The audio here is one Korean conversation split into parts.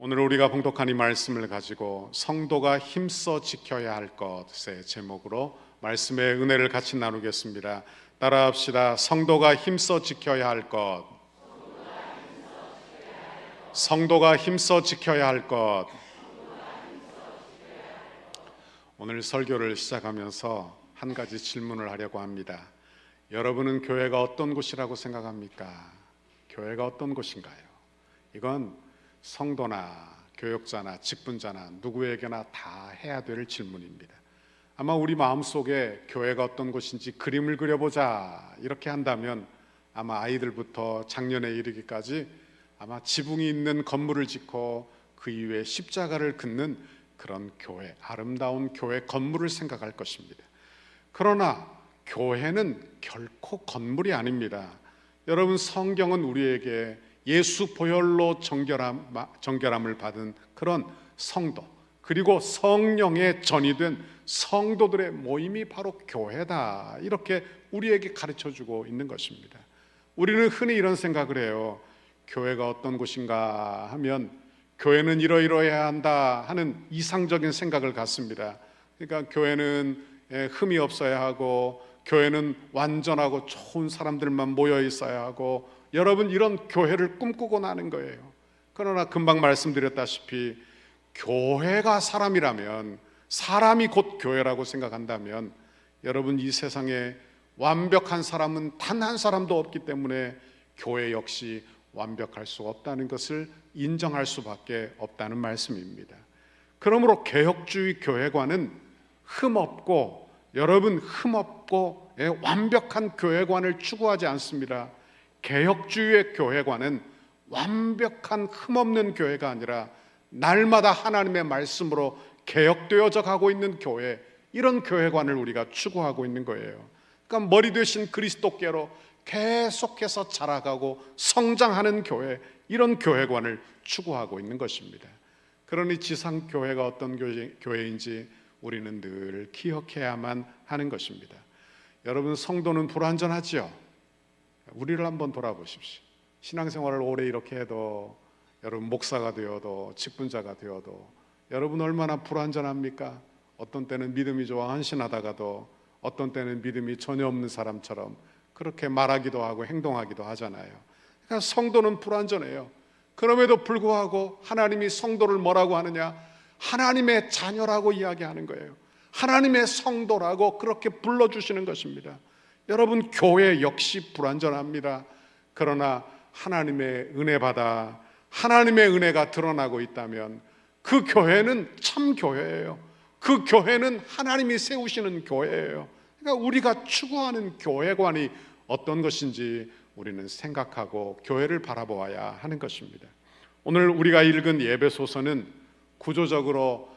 오늘 우리가 봉독한 이 말씀을 가지고 성도가 힘써 지켜야 할 것의 제목으로 말씀의 은혜를 같이 나누겠습니다. 따라합시다. 성도가 힘써 지켜야 할 것. 성도가 힘써 지켜야 할 것. 오늘 설교를 시작하면서 한 가지 질문을 하려고 합니다. 여러분은 교회가 어떤 곳이라고 생각합니까? 교회가 어떤 곳인가요? 이건 성도나 교역자나 직분자나 누구에게나 다 해야 될 질문입니다. 아마 우리 마음속에 교회가 어떤 곳인지 그림을 그려보자 이렇게 한다면 아마 아이들부터 작년에 이르기까지 아마 지붕이 있는 건물을 짓고 그 이후에 십자가를 긋는 그런 교회, 아름다운 교회 건물을 생각할 것입니다. 그러나 교회는 결코 건물이 아닙니다. 여러분, 성경은 우리에게 예수 보혈로 정결함을 받은 그런 성도, 그리고 성령의 전이 된 성도들의 모임이 바로 교회다, 이렇게 우리에게 가르쳐주고 있는 것입니다. 우리는 흔히 이런 생각을 해요. 교회가 어떤 곳인가 하면 교회는 이러이러해야 한다 하는 이상적인 생각을 갖습니다. 그러니까 교회는 흠이 없어야 하고, 교회는 완전하고 좋은 사람들만 모여 있어야 하고, 여러분, 이런 교회를 꿈꾸고 나는 거예요. 그러나 금방 말씀드렸다시피 교회가 사람이라면, 사람이 곧 교회라고 생각한다면, 여러분, 이 세상에 완벽한 사람은 단 한 사람도 없기 때문에 교회 역시 완벽할 수 없다는 것을 인정할 수밖에 없다는 말씀입니다. 그러므로 개혁주의 교회관은 흠없고, 여러분, 흠없고 완벽한 교회관을 추구하지 않습니다. 개혁주의의 교회관은 완벽한 흠없는 교회가 아니라 날마다 하나님의 말씀으로 개혁되어져 가고 있는 교회, 이런 교회관을 우리가 추구하고 있는 거예요. 그러니까 머리 되신 그리스도께로 계속해서 자라가고 성장하는 교회, 이런 교회관을 추구하고 있는 것입니다. 그러니 지상교회가 어떤 교회인지 우리는 늘 기억해야만 하는 것입니다. 여러분, 성도는 불완전하지요. 우리를 한번 돌아보십시오. 신앙생활을 오래 이렇게 해도, 여러분 목사가 되어도 직분자가 되어도 여러분 얼마나 불완전합니까? 어떤 때는 믿음이 좋아 헌신하다가도 어떤 때는 믿음이 전혀 없는 사람처럼 그렇게 말하기도 하고 행동하기도 하잖아요. 그러니까 성도는 불완전해요. 그럼에도 불구하고 하나님이 성도를 뭐라고 하느냐? 하나님의 자녀라고 이야기하는 거예요. 하나님의 성도라고 그렇게 불러주시는 것입니다. 여러분, 교회 역시 불완전합니다. 그러나 하나님의 은혜 받아 하나님의 은혜가 드러나고 있다면 그 교회는 참 교회예요. 그 교회는 하나님이 세우시는 교회예요. 그러니까 우리가 추구하는 교회관이 어떤 것인지 우리는 생각하고 교회를 바라보아야 하는 것입니다. 오늘 우리가 읽은 예배소서는 구조적으로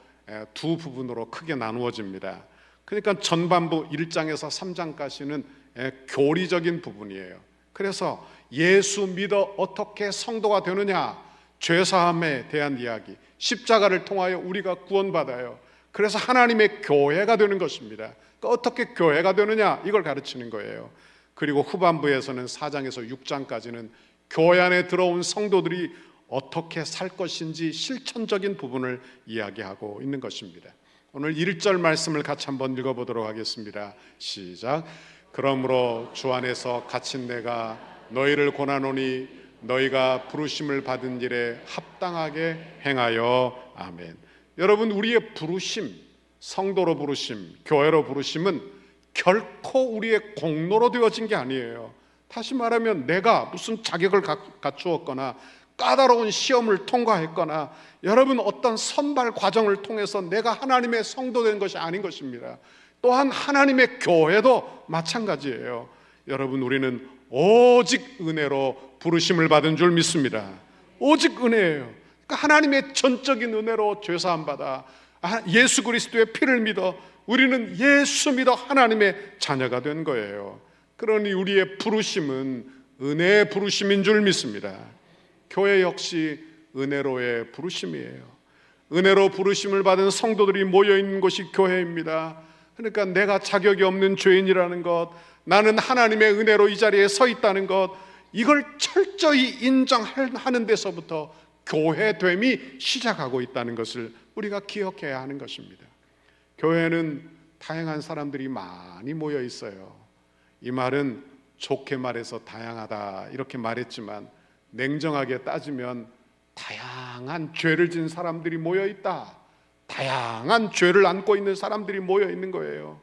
두 부분으로 크게 나누어집니다. 그러니까 전반부 1장에서 3장까지는 교리적인 부분이에요. 그래서 예수 믿어 어떻게 성도가 되느냐, 죄사함에 대한 이야기, 십자가를 통하여 우리가 구원받아요. 그래서 하나님의 교회가 되는 것입니다. 그러니까 어떻게 교회가 되느냐, 이걸 가르치는 거예요. 그리고 후반부에서는 4장에서 6장까지는 교회 안에 들어온 성도들이 어떻게 살 것인지 실천적인 부분을 이야기하고 있는 것입니다. 오늘 1절 말씀을 같이 한번 읽어보도록 하겠습니다. 시작. 그러므로 주 안에서 갇힌 내가 너희를 권하노니 너희가 부르심을 받은 일에 합당하게 행하여. 아멘. 여러분, 우리의 부르심, 성도로 부르심, 교회로 부르심은 결코 우리의 공로로 되어진 게 아니에요. 다시 말하면 내가 무슨 자격을 갖추었거나 까다로운 시험을 통과했거나 여러분 어떤 선발 과정을 통해서 내가 하나님의 성도 된 것이 아닌 것입니다. 또한 하나님의 교회도 마찬가지예요. 여러분, 우리는 오직 은혜로 부르심을 받은 줄 믿습니다. 오직 은혜예요. 그러니까 하나님의 전적인 은혜로 죄사함 받아 예수 그리스도의 피를 믿어 우리는 예수 믿어 하나님의 자녀가 된 거예요. 그러니 우리의 부르심은 은혜의 부르심인 줄 믿습니다. 교회 역시 은혜로의 부르심이에요. 은혜로 부르심을 받은 성도들이 모여있는 곳이 교회입니다. 그러니까 내가 자격이 없는 죄인이라는 것, 나는 하나님의 은혜로 이 자리에 서 있다는 것, 이걸 철저히 인정하는 데서부터 교회됨이 시작하고 있다는 것을 우리가 기억해야 하는 것입니다. 교회는 다양한 사람들이 많이 모여 있어요. 이 말은 좋게 말해서 다양하다 이렇게 말했지만 냉정하게 따지면 다양한 죄를 지은 사람들이 모여 있다. 다양한 죄를 안고 있는 사람들이 모여 있는 거예요.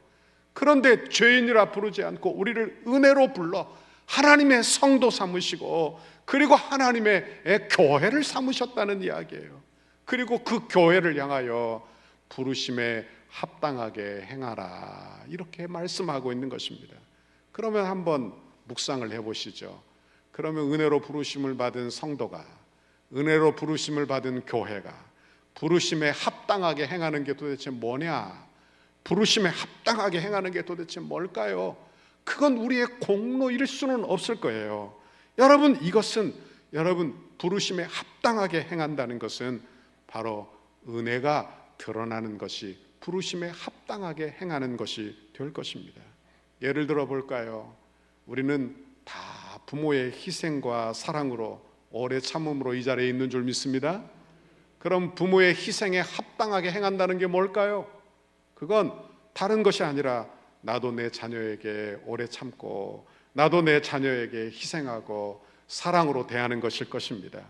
그런데 죄인이라 부르지 않고 우리를 은혜로 불러 하나님의 성도 삼으시고 그리고 하나님의 교회를 삼으셨다는 이야기예요. 그리고 그 교회를 향하여 부르심에 합당하게 행하라 이렇게 말씀하고 있는 것입니다. 그러면 한번 묵상을 해보시죠. 그러면 은혜로 부르심을 받은 성도가, 은혜로 부르심을 받은 교회가 부르심에 합당하게 행하는 게 도대체 뭐냐? 부르심에 합당하게 행하는 게 도대체 뭘까요? 그건 우리의 공로일 수는 없을 거예요. 여러분, 이것은 여러분 부르심에 합당하게 행한다는 것은 바로 은혜가 드러나는 것이 부르심에 합당하게 행하는 것이 될 것입니다. 예를 들어 볼까요? 우리는 다 부모의 희생과 사랑으로 오래 참음으로 이 자리에 있는 줄 믿습니다. 그럼 부모의 희생에 합당하게 행한다는 게 뭘까요? 그건 다른 것이 아니라 나도 내 자녀에게 오래 참고 나도 내 자녀에게 희생하고 사랑으로 대하는 것일 것입니다.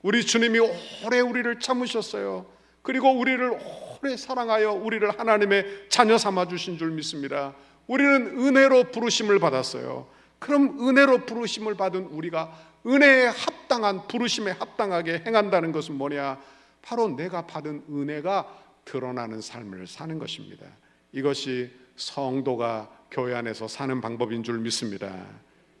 우리 주님이 오래 우리를 참으셨어요. 그리고 우리를 오래 사랑하여 우리를 하나님의 자녀 삼아 주신 줄 믿습니다. 우리는 은혜로 부르심을 받았어요. 그럼 은혜로 부르심을 받은 우리가 은혜에 합당한 부르심에 합당하게 행한다는 것은 뭐냐? 바로 내가 받은 은혜가 드러나는 삶을 사는 것입니다. 이것이 성도가 교회 안에서 사는 방법인 줄 믿습니다.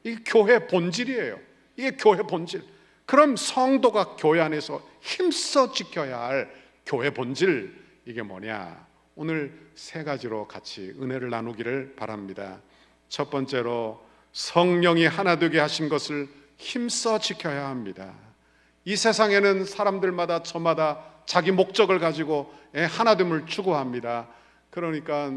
이게 교회 본질이에요. 이게 교회 본질. 그럼 성도가 교회 안에서 힘써 지켜야 할 교회 본질, 이게 뭐냐? 오늘 세 가지로 같이 은혜를 나누기를 바랍니다. 첫 번째로 성령이 하나 되게 하신 것을 힘써 지켜야 합니다. 이 세상에는 사람들마다 저마다 자기 목적을 가지고 하나됨을 추구합니다. 그러니까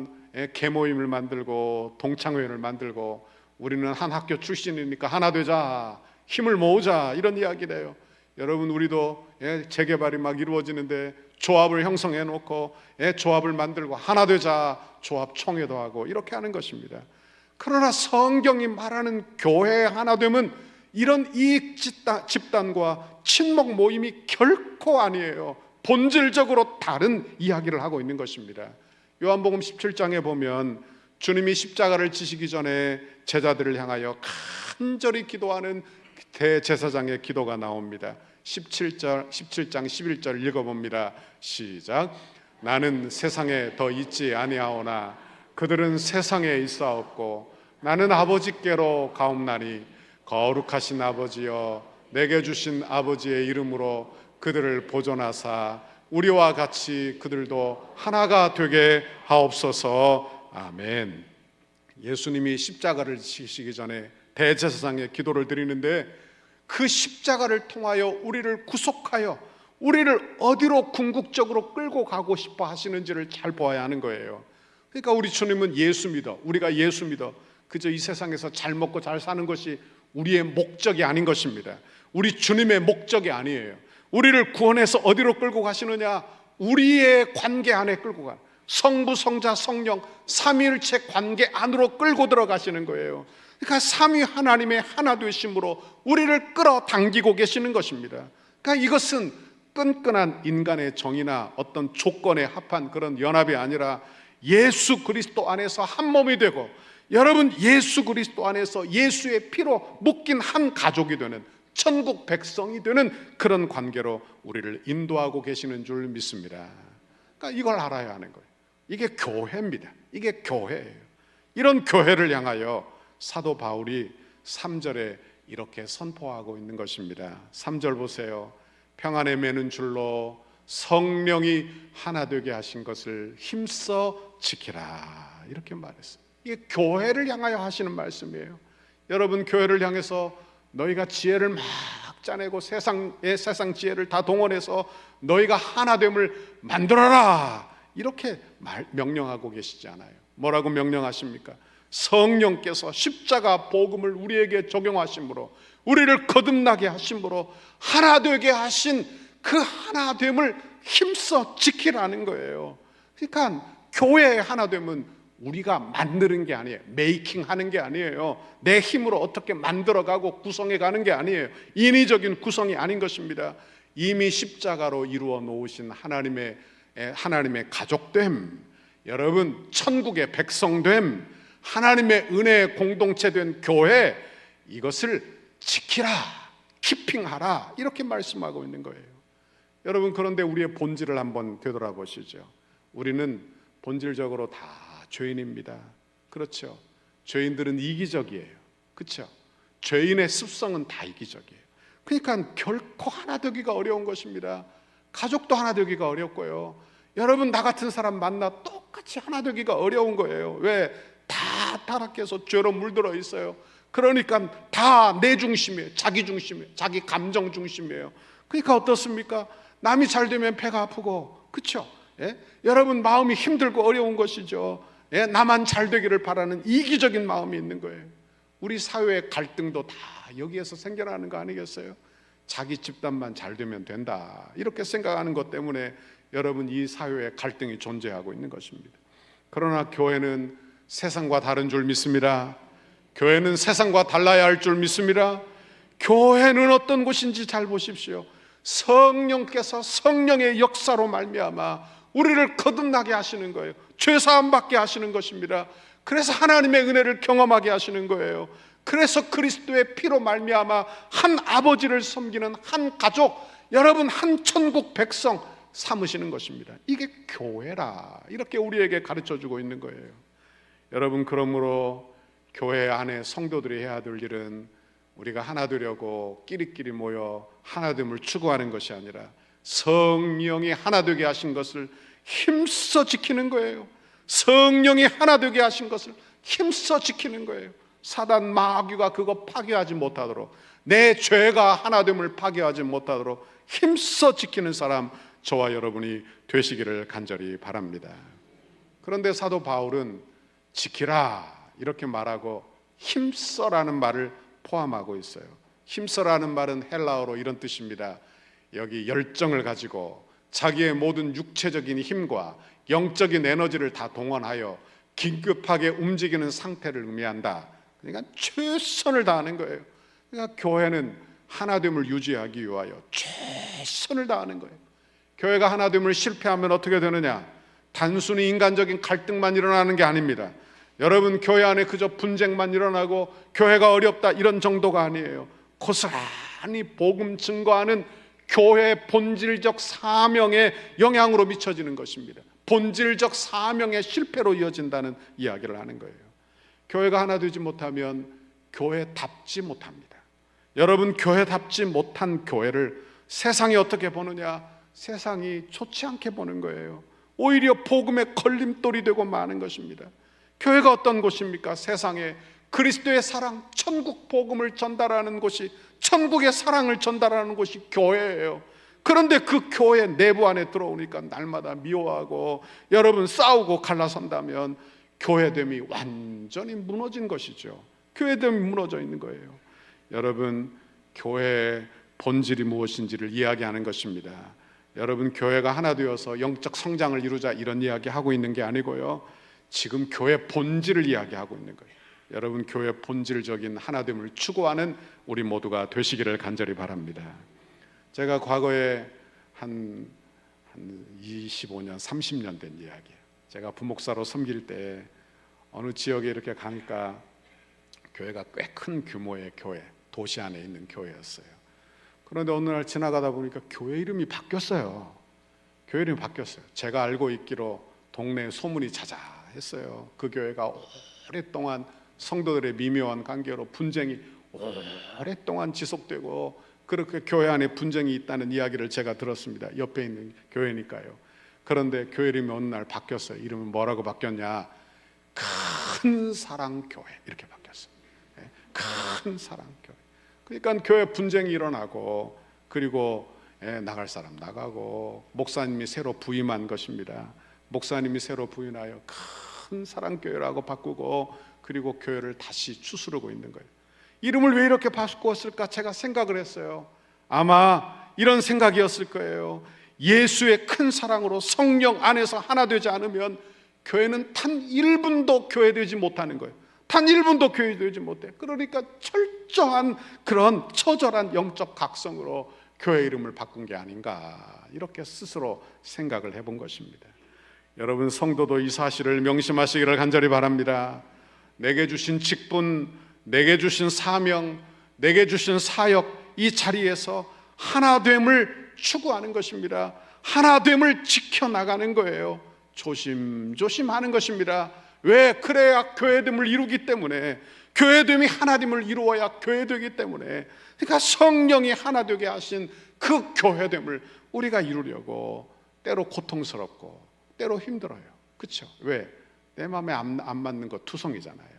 계모임을 만들고 동창회를 만들고 우리는 한 학교 출신이니까 하나 되자, 힘을 모으자, 이런 이야기를 해요. 여러분, 우리도 재개발이 막 이루어지는데 조합을 형성해 놓고 조합을 만들고 하나 되자, 조합 총회도 하고 이렇게 하는 것입니다. 그러나 성경이 말하는 교회의 하나됨은 이런 이익 집단과 친목 모임이 결코 아니에요. 본질적으로 다른 이야기를 하고 있는 것입니다. 요한복음 17장에 보면 주님이 십자가를 지시기 전에 제자들을 향하여 간절히 기도하는 대제사장의 기도가 나옵니다. 17장 11절 읽어봅니다. 시작. 나는 세상에 더 있지 아니하오나 그들은 세상에 있사옵고 나는 아버지께로 가옵나니 거룩하신 아버지여 내게 주신 아버지의 이름으로 그들을 보존하사 우리와 같이 그들도 하나가 되게 하옵소서. 아멘. 예수님이 십자가를 지시기 전에 대제사장의 기도를 드리는데 그 십자가를 통하여 우리를 구속하여 우리를 어디로 궁극적으로 끌고 가고 싶어 하시는지를 잘 보아야 하는 거예요. 그러니까 우리 주님은 예수 믿어, 우리가 예수 믿어 그저 이 세상에서 잘 먹고 잘 사는 것이 우리의 목적이 아닌 것입니다. 우리 주님의 목적이 아니에요. 우리를 구원해서 어디로 끌고 가시느냐? 우리의 관계 안에 끌고 가, 성부, 성자, 성령 삼위일체 관계 안으로 끌고 들어가시는 거예요. 그러니까 삼위 하나님의 하나 되심으로 우리를 끌어당기고 계시는 것입니다. 그러니까 이것은 끈끈한 인간의 정의나 어떤 조건에 합한 그런 연합이 아니라 예수 그리스도 안에서 한 몸이 되고, 여러분 예수 그리스도 안에서 예수의 피로 묶인 한 가족이 되는 천국 백성이 되는 그런 관계로 우리를 인도하고 계시는 줄 믿습니다. 그러니까 이걸 알아야 하는 거예요. 이게 교회입니다. 이게 교회예요. 이런 교회를 향하여 사도 바울이 3절에 이렇게 선포하고 있는 것입니다. 3절 보세요. 평안에 매는 줄로 성령이 하나 되게 하신 것을 힘써 지키라, 이렇게 말했어요. 이게 교회를 향하여 하시는 말씀이에요. 여러분, 교회를 향해서 너희가 지혜를 막 짜내고 세상 지혜를 다 동원해서 너희가 하나됨을 만들어라, 이렇게 명령하고 계시지 않아요. 뭐라고 명령하십니까? 성령께서 십자가 복음을 우리에게 적용하심으로 우리를 거듭나게 하심으로 하나 되게 하신 그 하나됨을 힘써 지키라는 거예요. 그러니까 교회의 하나됨은 우리가 만드는 게 아니에요. 메이킹 하는 게 아니에요. 내 힘으로 어떻게 만들어가고 구성해 가는 게 아니에요. 인위적인 구성이 아닌 것입니다. 이미 십자가로 이루어 놓으신 하나님의 가족됨, 여러분 천국의 백성됨, 하나님의 은혜의 공동체 된 교회, 이것을 지키라, 키핑하라, 이렇게 말씀하고 있는 거예요. 여러분, 그런데 우리의 본질을 한번 되돌아보시죠. 우리는 본질적으로 다 죄인입니다. 그렇죠? 죄인들은 이기적이에요. 그렇죠? 죄인의 습성은 다 이기적이에요. 그러니까 결코 하나 되기가 어려운 것입니다. 가족도 하나 되기가 어렵고요. 여러분, 나 같은 사람 만나 똑같이 하나 되기가 어려운 거예요. 왜? 다 타락해서 죄로 물들어 있어요. 그러니까 다 내 중심이에요. 자기 중심이에요. 자기 감정 중심이에요. 그러니까 어떻습니까? 남이 잘 되면 배가 아프고, 그렇죠? 예? 여러분, 마음이 힘들고 어려운 것이죠. 예? 나만 잘 되기를 바라는 이기적인 마음이 있는 거예요. 우리 사회의 갈등도 다 여기에서 생겨나는 거 아니겠어요? 자기 집단만 잘 되면 된다, 이렇게 생각하는 것 때문에 여러분, 이 사회에 갈등이 존재하고 있는 것입니다. 그러나 교회는 세상과 다른 줄 믿습니다. 교회는 세상과 달라야 할 줄 믿습니다. 교회는 어떤 곳인지 잘 보십시오. 성령께서 성령의 역사로 말미암아 우리를 거듭나게 하시는 거예요. 죄사함 받게 하시는 것입니다. 그래서 하나님의 은혜를 경험하게 하시는 거예요. 그래서 그리스도의 피로 말미암아 한 아버지를 섬기는 한 가족, 여러분 한 천국 백성 삼으시는 것입니다. 이게 교회라, 이렇게 우리에게 가르쳐주고 있는 거예요. 여러분, 그러므로 교회 안에 성도들이 해야 될 일은 우리가 하나 되려고 끼리끼리 모여 하나됨을 추구하는 것이 아니라 성령이 하나 되게 하신 것을 힘써 지키는 거예요. 성령이 하나 되게 하신 것을 힘써 지키는 거예요. 사단 마귀가 그거 파괴하지 못하도록, 내 죄가 하나됨을 파괴하지 못하도록 힘써 지키는 사람, 저와 여러분이 되시기를 간절히 바랍니다. 그런데 사도 바울은 지키라 이렇게 말하고 힘써라는 말을 포함하고 있어요. 힘써라는 말은 헬라어로 이런 뜻입니다. 여기 열정을 가지고 자기의 모든 육체적인 힘과 영적인 에너지를 다 동원하여 긴급하게 움직이는 상태를 의미한다. 그러니까 최선을 다하는 거예요. 그러니까 교회는 하나됨을 유지하기 위하여 최선을 다하는 거예요. 교회가 하나됨을 실패하면 어떻게 되느냐? 단순히 인간적인 갈등만 일어나는 게 아닙니다. 여러분, 교회 안에 그저 분쟁만 일어나고 교회가 어렵다 이런 정도가 아니에요. 고스란히 복음 증거하는 교회의 본질적 사명에 영향으로 미쳐지는 것입니다. 본질적 사명의 실패로 이어진다는 이야기를 하는 거예요. 교회가 하나 되지 못하면 교회답지 못합니다. 여러분, 교회답지 못한 교회를 세상이 어떻게 보느냐? 세상이 좋지 않게 보는 거예요. 오히려 복음의 걸림돌이 되고 마는 것입니다. 교회가 어떤 곳입니까? 세상에 그리스도의 사랑, 천국 복음을 전달하는 곳이, 천국의 사랑을 전달하는 곳이 교회예요. 그런데 그 교회 내부 안에 들어오니까 날마다 미워하고 여러분 싸우고 갈라선다면 교회됨이 완전히 무너진 것이죠. 교회됨이 무너져 있는 거예요. 여러분, 교회의 본질이 무엇인지를 이야기하는 것입니다. 여러분, 교회가 하나 되어서 영적 성장을 이루자 이런 이야기 하고 있는 게 아니고요, 지금 교회 본질을 이야기하고 있는 거예요. 여러분, 교회 본질적인 하나됨을 추구하는 우리 모두가 되시기를 간절히 바랍니다. 제가 과거에 한 25년, 30년 된 이야기예요. 제가 부목사로 섬길 때 어느 지역에 이렇게 가니까 교회가 꽤 큰 규모의 교회, 도시 안에 있는 교회였어요. 그런데 어느 날 지나가다 보니까 교회 이름이 바뀌었어요. 교회 이름이 바뀌었어요. 제가 알고 있기로 동네에 소문이 자자했어요. 그 교회가 오랫동안 성도들의 미묘한 관계로 분쟁이 오랫동안 지속되고, 그렇게 교회 안에 분쟁이 있다는 이야기를 제가 들었습니다. 옆에 있는 교회니까요. 그런데 교회 이름이 어느 날 바뀌었어요. 이름은 뭐라고 바뀌었냐? 큰 사랑 교회, 이렇게 바뀌었어요. 큰 사랑 교회. 그러니까 교회 분쟁이 일어나고, 그리고 나갈 사람 나가고, 목사님이 새로 부임한 것입니다. 목사님이 새로 부임하여 큰 사랑 교회라고 바꾸고, 그리고 교회를 다시 추스르고 있는 거예요. 이름을 왜 이렇게 바꾸었을까 제가 생각을 했어요. 아마 이런 생각이었을 거예요. 예수의 큰 사랑으로 성령 안에서 하나 되지 않으면 교회는 단 1분도 교회되지 못하는 거예요. 단 1분도 교회되지 못해. 그러니까 철저한 그런 처절한 영적 각성으로 교회 이름을 바꾼 게 아닌가, 이렇게 스스로 생각을 해본 것입니다. 여러분 성도도 이 사실을 명심하시기를 간절히 바랍니다. 내게 주신 직분, 내게 주신 사명, 내게 주신 사역, 이 자리에서 하나됨을 추구하는 것입니다. 하나됨을 지켜나가는 거예요. 조심조심하는 것입니다. 왜? 그래야 교회됨을 이루기 때문에, 교회됨이 하나됨을 이루어야 교회되기 때문에, 그러니까 성령이 하나 되게 하신 그 교회됨을 우리가 이루려고 때로 고통스럽고 때로 힘들어요. 그렇죠? 왜? 내 마음에 안 맞는 거 투성이잖아요.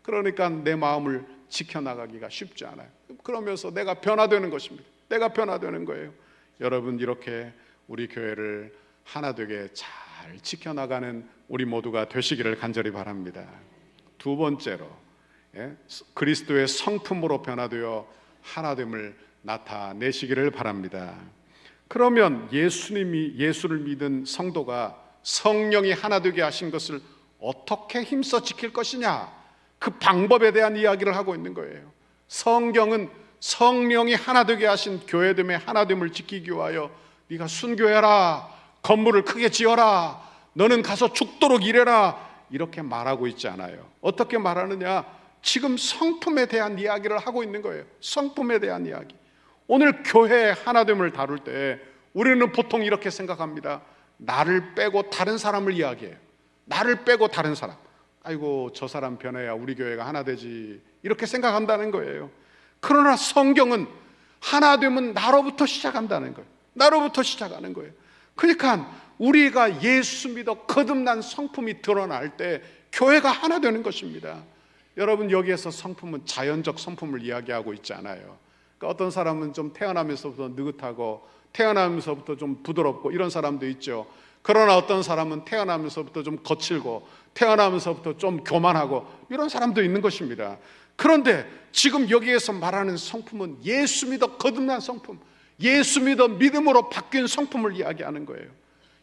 그러니까 내 마음을 지켜나가기가 쉽지 않아요. 그러면서 내가 변화되는 것입니다. 내가 변화되는 거예요. 여러분, 이렇게 우리 교회를 하나 되게 잘 지켜나가는 우리 모두가 되시기를 간절히 바랍니다. 두 번째로, 그리스도의 성품으로 변화되어 하나됨을 나타내시기를 바랍니다. 그러면 예수를 믿은 성도가 성령이 하나 되게 하신 것을 어떻게 힘써 지킬 것이냐, 그 방법에 대한 이야기를 하고 있는 거예요. 성경은 성령이 하나 되게 하신 교회됨의 하나됨을 지키기 위하여 네가 순교해라, 건물을 크게 지어라, 너는 가서 죽도록 일해라, 이렇게 말하고 있지 않아요. 어떻게 말하느냐? 지금 성품에 대한 이야기를 하고 있는 거예요. 성품에 대한 이야기. 오늘 교회의 하나됨을 다룰 때 우리는 보통 이렇게 생각합니다. 나를 빼고 다른 사람을 이야기해요. 나를 빼고 다른 사람, 아이고 저 사람 변해야 우리 교회가 하나 되지, 이렇게 생각한다는 거예요. 그러나 성경은 하나됨은 나로부터 시작한다는 거예요. 나로부터 시작하는 거예요. 그러니까 우리가 예수 믿어 거듭난 성품이 드러날 때 교회가 하나 되는 것입니다. 여러분, 여기에서 성품은 자연적 성품을 이야기하고 있지 않아요. 그러니까 어떤 사람은 좀 태어나면서부터 느긋하고 태어나면서부터 좀 부드럽고 이런 사람도 있죠. 그러나 어떤 사람은 태어나면서부터 좀 거칠고 태어나면서부터 좀 교만하고 이런 사람도 있는 것입니다. 그런데 지금 여기에서 말하는 성품은 예수 믿어 거듭난 성품, 예수 믿어 믿음으로 바뀐 성품을 이야기하는 거예요.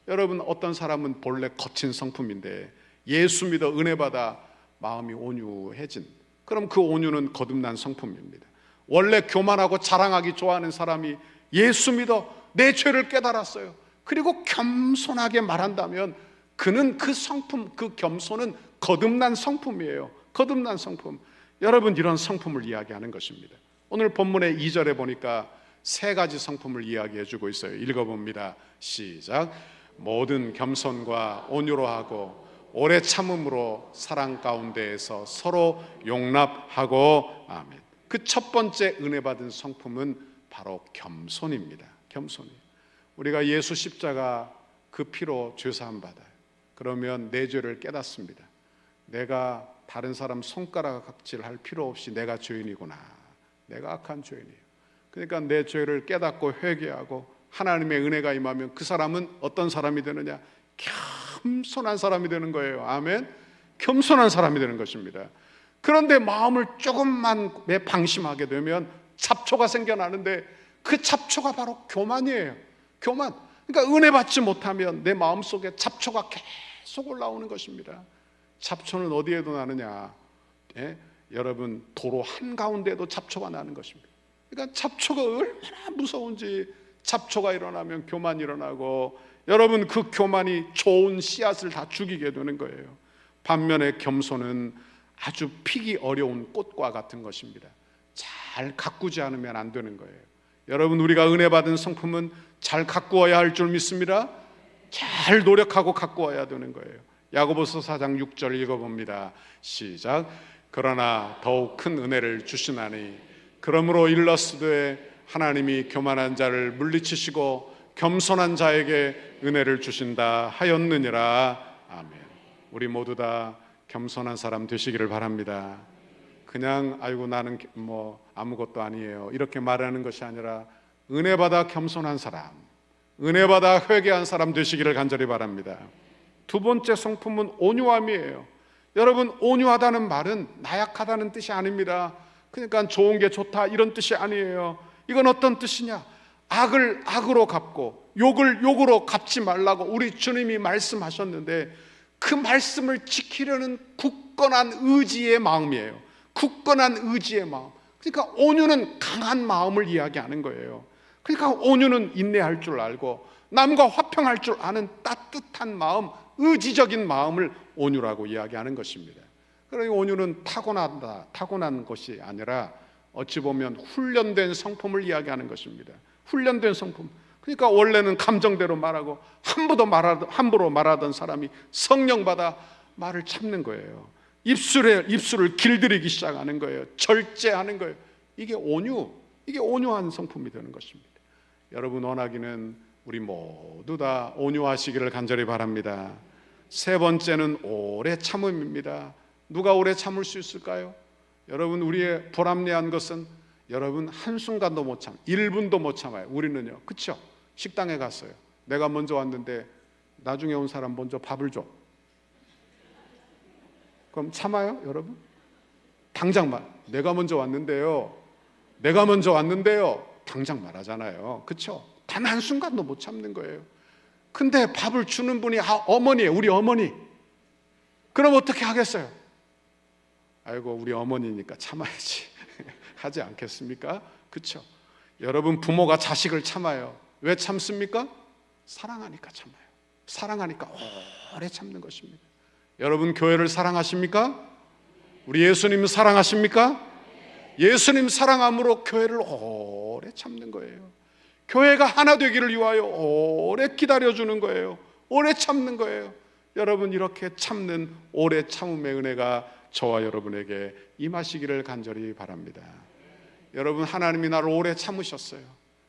여러분, 어떤 사람은 본래 거친 성품인데 예수 믿어 은혜 받아 마음이 온유해진, 그럼 그 온유는 거듭난 성품입니다. 원래 교만하고 자랑하기 좋아하는 사람이 예수 믿어 내 죄를 깨달았어요, 그리고 겸손하게 말한다면 그는 그 성품, 그 겸손은 거듭난 성품이에요. 거듭난 성품. 여러분, 이런 성품을 이야기하는 것입니다. 오늘 본문의 2절에 보니까 세 가지 성품을 이야기해 주고 있어요. 읽어봅니다. 시작. 모든 겸손과 온유로 하고 오래 참음으로 사랑 가운데에서 서로 용납하고. 아멘. 그 첫 번째 은혜 받은 성품은 바로 겸손입니다. 겸손이. 우리가 예수 십자가 그 피로 죄사함 받아요. 그러면 내 죄를 깨닫습니다. 내가 다른 사람 손가락 갑질할 필요 없이 내가 죄인이구나, 내가 악한 죄인이에요. 그러니까 내 죄를 깨닫고 회개하고 하나님의 은혜가 임하면 그 사람은 어떤 사람이 되느냐? 겸손한 사람이 되는 거예요. 아멘. 겸손한 사람이 되는 것입니다. 그런데 마음을 조금만 방심하게 되면 잡초가 생겨나는데 그 잡초가 바로 교만이에요. 교만. 그러니까 은혜 받지 못하면 내 마음속에 잡초가 계속 올라오는 것입니다. 잡초는 어디에도 나느냐? 여러분, 도로 한가운데에도 잡초가 나는 것입니다. 그러니까 잡초가 얼마나 무서운지. 잡초가 일어나면 교만이 일어나고, 여러분, 그 교만이 좋은 씨앗을 다 죽이게 되는 거예요. 반면에 겸손은 아주 피기 어려운 꽃과 같은 것입니다. 잘 가꾸지 않으면 안 되는 거예요. 여러분, 우리가 은혜 받은 성품은 잘 가꾸어야 할 줄 믿습니다. 잘 노력하고 가꾸어야 되는 거예요. 야고보서 4장 6절 읽어봅니다. 시작. 그러나 더욱 큰 은혜를 주시나니 그러므로 일러스되 하나님이 교만한 자를 물리치시고 겸손한 자에게 은혜를 주신다 하였느니라. 아멘. 우리 모두 다 겸손한 사람 되시기를 바랍니다. 그냥 아이고 나는 뭐 아무것도 아니에요 이렇게 말하는 것이 아니라 은혜 받아 겸손한 사람, 은혜 받아 회개한 사람 되시기를 간절히 바랍니다. 두 번째 성품은 온유함이에요. 여러분, 온유하다는 말은 나약하다는 뜻이 아닙니다. 그러니까 좋은 게 좋다 이런 뜻이 아니에요. 이건 어떤 뜻이냐? 악을 악으로 갚고 욕을 욕으로 갚지 말라고 우리 주님이 말씀하셨는데, 그 말씀을 지키려는 굳건한 의지의 마음이에요. 굳건한 의지의 마음. 그러니까 온유는 강한 마음을 이야기하는 거예요. 그러니까 온유는 인내할 줄 알고 남과 화평할 줄 아는 따뜻한 마음, 의지적인 마음을 온유라고 이야기하는 것입니다. 그러니 온유는 타고난 것이 아니라 어찌 보면 훈련된 성품을 이야기하는 것입니다. 훈련된 성품. 그러니까 원래는 감정대로 말하고 함부로 말하던 사람이 성령 받아 말을 참는 거예요. 입술을 길들이기 시작하는 거예요. 절제하는 거예요. 이게 온유한 성품이 되는 것입니다. 여러분 원하기는 우리 모두 다 온유하시기를 간절히 바랍니다. 세 번째는 오래 참음입니다. 누가 오래 참을 수 있을까요? 여러분, 우리의 불합리한 것은 여러분 한순간도 못 참, 1분도 못 참아요. 우리는요, 그렇죠? 식당에 갔어요. 내가 먼저 왔는데 나중에 온 사람 먼저 밥을 줘. 그럼 참아요, 여러분? 당장 내가 먼저 왔는데요. 당장 말하잖아요. 그렇죠? 단 한순간도 못 참는 거예요. 근데 밥을 주는 분이 어머니예요. 우리 어머니. 그럼 어떻게 하겠어요? 아이고, 우리 어머니니까 참아야지 하지 않겠습니까? 그렇죠? 여러분, 부모가 자식을 참아요. 왜 참습니까? 사랑하니까 참아요. 사랑하니까 오래 참는 것입니다. 여러분, 교회를 사랑하십니까? 우리 예수님 사랑하십니까? 예수님 사랑함으로 교회를 오래 참는 거예요. 교회가 하나 되기를 위하여 오래 기다려주는 거예요. 오래 참는 거예요. 여러분, 이렇게 참는 오래 참음의 은혜가 저와 여러분에게 임하시기를 간절히 바랍니다. 여러분, 하나님이 나를 오래 참으셨어요.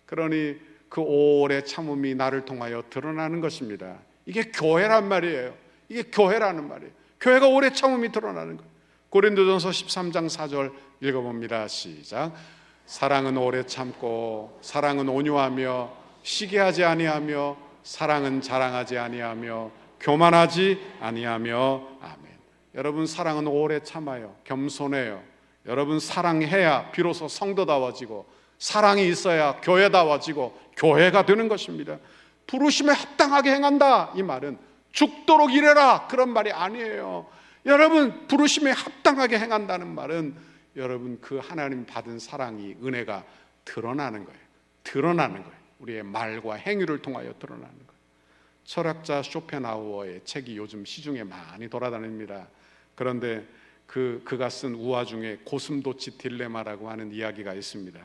그러니 그 오래 참음이 나를 통하여 드러나는 것입니다. 이게 교회란 말이에요. 이게 교회라는 말이에요. 교회가 오래 참음이 드러나는 거예요. 고린도전서 13장 4절 읽어봅니다. 시작. 사랑은 오래 참고 사랑은 온유하며 시기하지 아니하며 사랑은 자랑하지 아니하며 교만하지 아니하며. 아멘. 여러분, 사랑은 오래 참아요. 겸손해요. 여러분, 사랑해야 비로소 성도다워지고 사랑이 있어야 교회다워지고 교회가 되는 것입니다. 부르심에 합당하게 행한다, 이 말은 죽도록 일해라 그런 말이 아니에요. 여러분, 부르심에 합당하게 행한다는 말은 여러분, 그 하나님 받은 사랑이, 은혜가 드러나는 거예요. 드러나는 거예요. 우리의 말과 행위를 통하여 드러나는 거예요. 철학자 쇼펜하우어의 책이 요즘 시중에 많이 돌아다닙니다. 그런데 그가 쓴 우화 중에 고슴도치 딜레마라고 하는 이야기가 있습니다.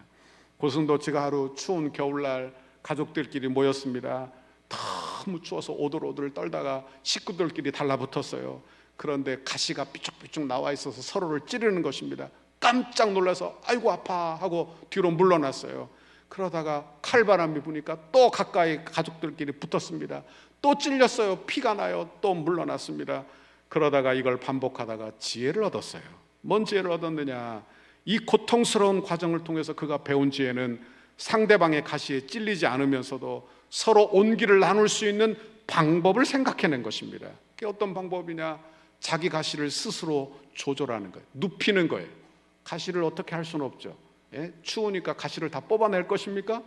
고슴도치가 하루 추운 겨울날 가족들끼리 모였습니다. 너무 추워서 오들오들 떨다가 식구들끼리 달라붙었어요. 그런데 가시가 삐쭉삐쭉 나와 있어서 서로를 찌르는 것입니다. 깜짝 놀라서 아이고 아파 하고 뒤로 물러났어요. 그러다가 칼바람이 부니까 또 가까이 가족들끼리 붙었습니다. 또 찔렸어요. 피가 나요. 또 물러났습니다. 그러다가 이걸 반복하다가 지혜를 얻었어요. 뭔 지혜를 얻었느냐? 이 고통스러운 과정을 통해서 그가 배운 지혜는 상대방의 가시에 찔리지 않으면서도 서로 온기를 나눌 수 있는 방법을 생각해낸 것입니다. 그게 어떤 방법이냐? 자기 가시를 스스로 조절하는 거예요. 눕히는 거예요. 가시를 어떻게 할 수는 없죠. 추우니까 가시를 다 뽑아낼 것입니까?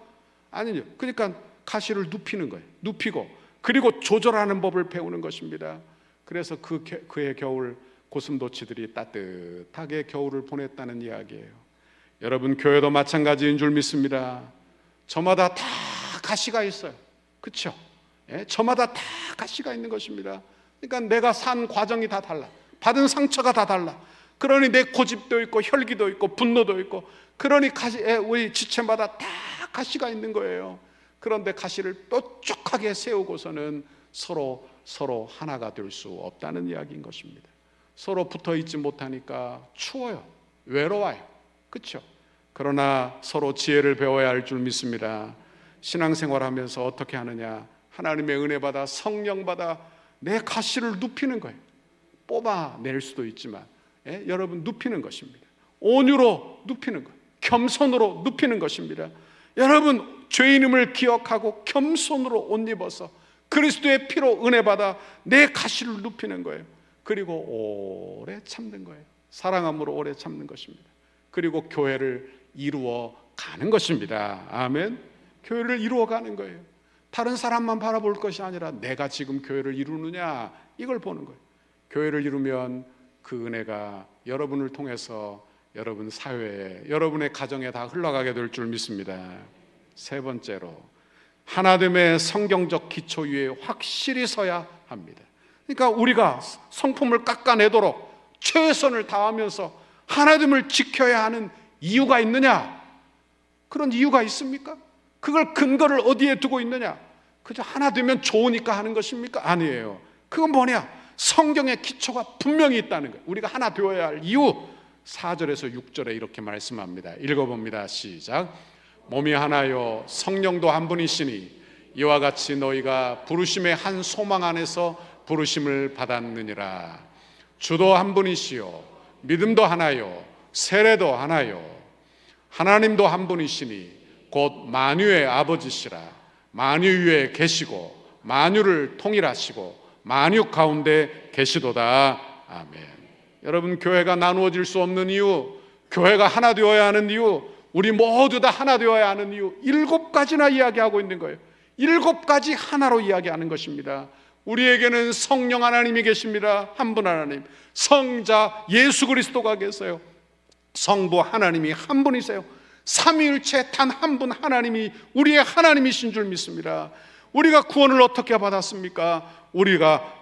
아니요. 그러니까 가시를 눕히는 거예요. 눕히고 그리고 조절하는 법을 배우는 것입니다. 그래서 그의 겨울 고슴도치들이 따뜻하게 겨울을 보냈다는 이야기예요. 여러분, 교회도 마찬가지인 줄 믿습니다. 저마다 다 가시가 있어요. 그렇죠? 저마다 다 가시가 있는 것입니다. 그러니까 내가 산 과정이 다 달라. 받은 상처가 다 달라. 그러니 내 고집도 있고 혈기도 있고 분노도 있고, 그러니 우리 지체마다 다 가시가 있는 거예요. 그런데 가시를 뾰족하게 세우고서는 서로 하나가 될 수 없다는 이야기인 것입니다. 서로 붙어 있지 못하니까 추워요. 외로워요. 그렇죠? 그러나 서로 지혜를 배워야 할 줄 믿습니다. 신앙생활하면서 어떻게 하느냐? 하나님의 은혜 받아 성령 받아 내 가시를 눕히는 거예요. 뽑아낼 수도 있지만 여러분, 눕히는 것입니다. 온유로 눕히는 거예요. 겸손으로 눕히는 것입니다. 여러분, 죄인임을 기억하고 겸손으로 옷 입어서 그리스도의 피로 은혜 받아 내 가시를 눕히는 거예요. 그리고 오래 참는 거예요. 사랑함으로 오래 참는 것입니다. 그리고 교회를 이루어 가는 것입니다. 아멘. 교회를 이루어가는 거예요. 다른 사람만 바라볼 것이 아니라 내가 지금 교회를 이루느냐, 이걸 보는 거예요. 교회를 이루면 그 은혜가 여러분을 통해서 여러분 사회에, 여러분의 가정에 다 흘러가게 될 줄 믿습니다. 세 번째로, 하나됨의 성경적 기초 위에 확실히 서야 합니다. 그러니까 우리가 성품을 깎아내도록 최선을 다하면서 하나됨을 지켜야 하는 이유가 있느냐? 그런 이유가 있습니까? 그걸 근거를 어디에 두고 있느냐? 그저 하나 되면 좋으니까 하는 것입니까? 아니에요. 그건 뭐냐? 성경의 기초가 분명히 있다는 거예요. 우리가 하나 되어야 할 이유, 4절에서 6절에 이렇게 말씀합니다. 읽어봅니다. 시작. 몸이 하나요 성령도 한 분이시니 이와 같이 너희가 부르심의 한 소망 안에서 부르심을 받았느니라. 주도 한 분이시요 믿음도 하나요 세례도 하나요 하나님도 한 분이시니 곧 만유의 아버지시라. 만유 위에 계시고 만유를 통일하시고 만유 가운데 계시도다. 아멘. 여러분, 교회가 나누어질 수 없는 이유, 교회가 하나 되어야 하는 이유, 우리 모두 다 하나 되어야 하는 이유, 7가지나 이야기하고 있는 거예요. 7가지 하나로 이야기하는 것입니다. 우리에게는 성령 하나님이 계십니다. 한 분 하나님, 성자 예수 그리스도가 계세요. 성부 하나님이 한 분이세요. 삼위일체 단 한 분 하나님이 우리의 하나님이신 줄 믿습니다. 우리가 구원을 어떻게 받았습니까? 우리가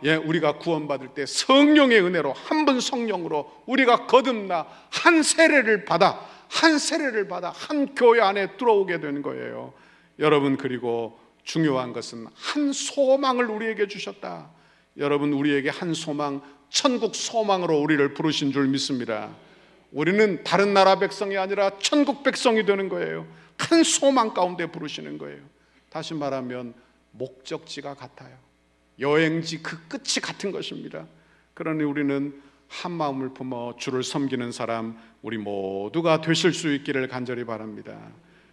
구원받을 때 성령의 은혜로, 한 분 성령으로 우리가 거듭나 한 세례를 받아 한 교회 안에 들어오게 되는 거예요. 여러분, 그리고 중요한 것은 한 소망을 우리에게 주셨다. 여러분, 우리에게 한 소망, 천국 소망으로 우리를 부르신 줄 믿습니다. 우리는 다른 나라 백성이 아니라 천국 백성이 되는 거예요. 한 소망 가운데 부르시는 거예요. 다시 말하면 목적지가 같아요. 여행지 그 끝이 같은 것입니다. 그러니 우리는 한 마음을 품어 주를 섬기는 사람, 우리 모두가 되실 수 있기를 간절히 바랍니다.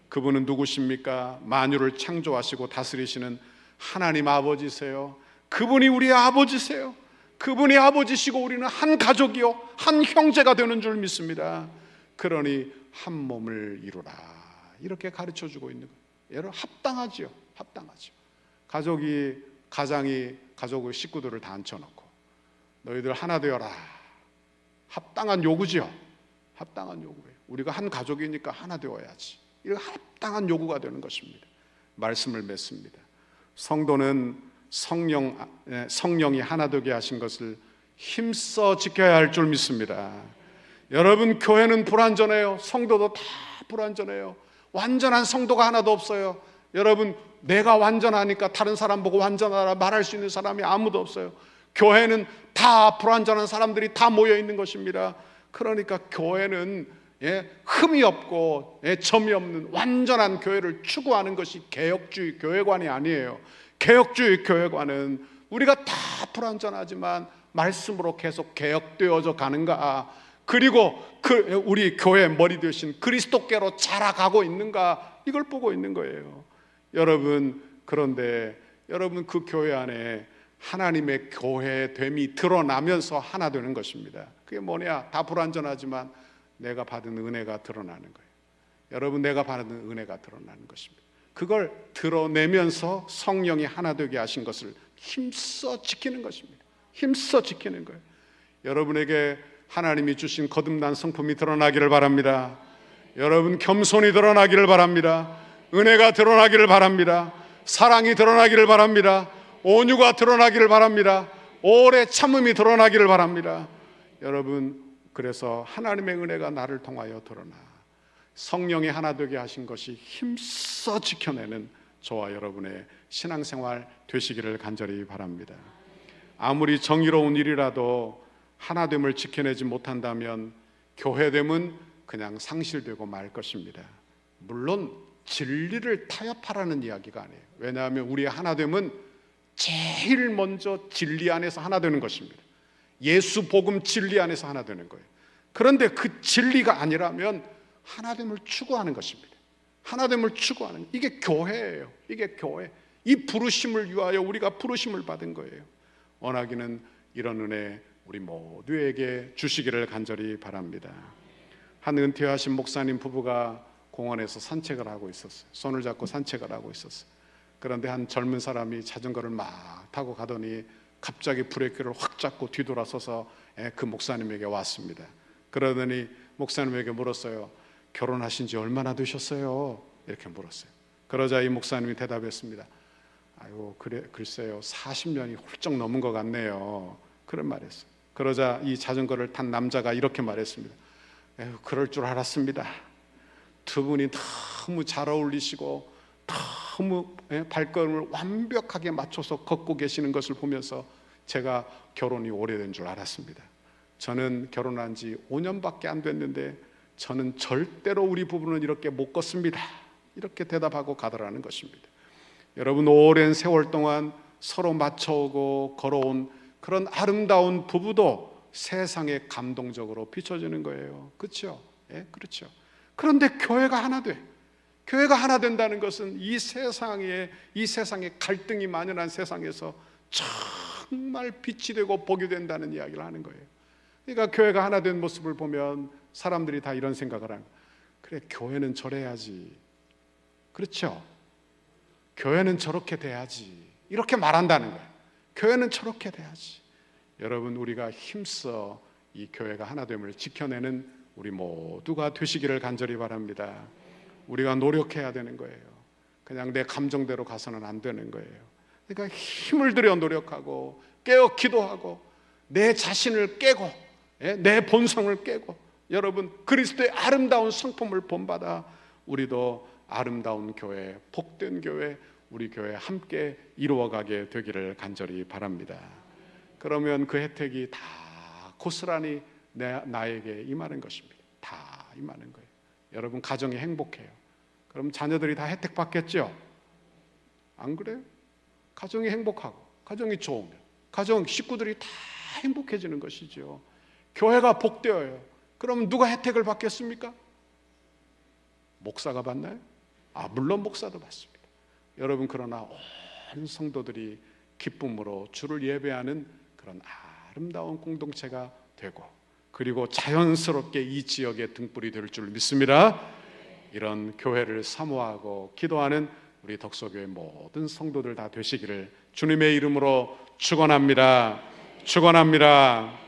그분은 누구십니까? 만유를 창조하시고 다스리시는 하나님 아버지세요. 그분이 우리의 아버지세요. 그분이 아버지시고 우리는 한 가족이요 한 형제가 되는 줄 믿습니다. 그러니 한 몸을 이루라, 이렇게 가르쳐주고 있는 거예요. 여러분, 합당하지요. 합당하죠. 가장이 가족의 식구들을 다 앉혀놓고 너희들 하나 되어라. 합당한 요구지요. 합당한 요구예요. 우리가 한 가족이니까 하나 되어야지. 이거 합당한 요구가 되는 것입니다. 말씀을 맺습니다. 성도는 성령이 하나 되게 하신 것을 힘써 지켜야 할 줄 믿습니다. 여러분, 교회는 불완전해요. 성도도 다 불완전해요. 완전한 성도가 하나도 없어요. 여러분, 내가 완전하니까 다른 사람 보고 완전하라 말할 수 있는 사람이 아무도 없어요. 교회는 다 불완전한 사람들이 다 모여 있는 것입니다. 그러니까 교회는 흠이 없고 점이 없는 완전한 교회를 추구하는 것이 개혁주의 교회관이 아니에요. 개혁주의 교회관은 우리가 다 불완전하지만 말씀으로 계속 개혁되어져 가는가, 그리고 우리 교회 머리 되신 그리스도께로 자라가고 있는가, 이걸 보고 있는 거예요. 여러분, 그런데 여러분, 그 교회 안에 하나님의 교회됨이 드러나면서 하나 되는 것입니다. 그게 뭐냐? 다 불완전하지만 내가 받은 은혜가 드러나는 거예요. 여러분, 내가 받은 은혜가 드러나는 것입니다. 그걸 드러내면서 성령이 하나 되게 하신 것을 힘써 지키는 것입니다. 힘써 지키는 거예요. 여러분에게 하나님이 주신 거듭난 성품이 드러나기를 바랍니다. 여러분, 겸손이 드러나기를 바랍니다. 은혜가 드러나기를 바랍니다. 사랑이 드러나기를 바랍니다. 온유가 드러나기를 바랍니다. 오래 참음이 드러나기를 바랍니다. 여러분, 그래서 하나님의 은혜가 나를 통하여 드러나 성령이 하나 되게 하신 것이 힘써 지켜내는 저와 여러분의 신앙생활 되시기를 간절히 바랍니다. 아무리 정의로운 일이라도 하나됨을 지켜내지 못한다면 교회됨은 그냥 상실되고 말 것입니다. 물론 진리를 타협하라는 이야기가 아니에요. 왜냐하면 우리의 하나됨은 제일 먼저 진리 안에서 하나 되는 것입니다. 예수 복음 진리 안에서 하나 되는 거예요. 그런데 그 진리가 아니라면 하나됨을 추구하는 것입니다. 하나됨을 추구하는, 이게 교회예요. 이게 교회. 이 부르심을 위하여 우리가 부르심을 받은 거예요. 원하기는 이런 은혜 우리 모두에게 주시기를 간절히 바랍니다. 한 은퇴하신 목사님 부부가 공원에서 산책을 하고 있었어요. 손을 잡고 산책을 하고 있었어요. 그런데 한 젊은 사람이 자전거를 막 타고 가더니 갑자기 브레이크를 확 잡고 뒤돌아서서 그 목사님에게 왔습니다. 그러더니 목사님에게 물었어요. 결혼하신 지 얼마나 되셨어요? 이렇게 물었어요. 그러자 이 목사님이 대답했습니다. 아이고, 글쎄요, 40년이 훌쩍 넘은 것 같네요. 그런 말했어요. 그러자 이 자전거를 탄 남자가 이렇게 말했습니다. 에휴, 그럴 줄 알았습니다. 두 분이 너무 잘 어울리시고 너무 발걸음을 완벽하게 맞춰서 걷고 계시는 것을 보면서 제가 결혼이 오래된 줄 알았습니다. 저는 결혼한 지 5년밖에 안 됐는데 저는 절대로 우리 부부는 이렇게 못 걷습니다. 이렇게 대답하고 가더라는 것입니다. 여러분, 오랜 세월 동안 서로 맞춰오고 걸어온 그런 아름다운 부부도 세상에 감동적으로 비춰지는 거예요. 그렇죠? 예, 그렇죠. 그런데 교회가 하나 돼. 교회가 하나 된다는 것은 이 세상에 갈등이 만연한 세상에서 정말 빛이 되고 복이 된다는 이야기를 하는 거예요. 그러니까 교회가 하나 된 모습을 보면 사람들이 다 이런 생각을 하는 거예요. 그래, 교회는 저래야지. 그렇죠? 교회는 저렇게 돼야지. 이렇게 말한다는 거예요. 교회는 저렇게 돼야지. 여러분, 우리가 힘써 이 교회가 하나됨을 지켜내는 우리 모두가 되시기를 간절히 바랍니다. 우리가 노력해야 되는 거예요. 그냥 내 감정대로 가서는 안 되는 거예요. 그러니까 힘을 들여 노력하고 깨어 기도하고 내 자신을 깨고 내 본성을 깨고 여러분, 그리스도의 아름다운 성품을 본받아 우리도 아름다운 교회, 복된 교회, 우리 교회 함께 이루어가게 되기를 간절히 바랍니다. 그러면 그 혜택이 다 고스란히 나에게 임하는 것입니다. 다 임하는 거예요. 여러분, 가정이 행복해요. 그럼 자녀들이 다 혜택 받겠죠? 안 그래요? 가정이 행복하고 가정이 좋으면 가정 식구들이 다 행복해지는 것이죠. 교회가 복되어요. 그럼 누가 혜택을 받겠습니까? 목사가 받나요? 물론 목사도 받습니다. 여러분, 그러나 온 성도들이 기쁨으로 주를 예배하는 그런 아름다운 공동체가 되고 그리고 자연스럽게 이 지역의 등불이 될 줄 믿습니다. 이런 교회를 사모하고 기도하는 우리 덕소교회 모든 성도들 다 되시기를 주님의 이름으로 축원합니다. 축원합니다.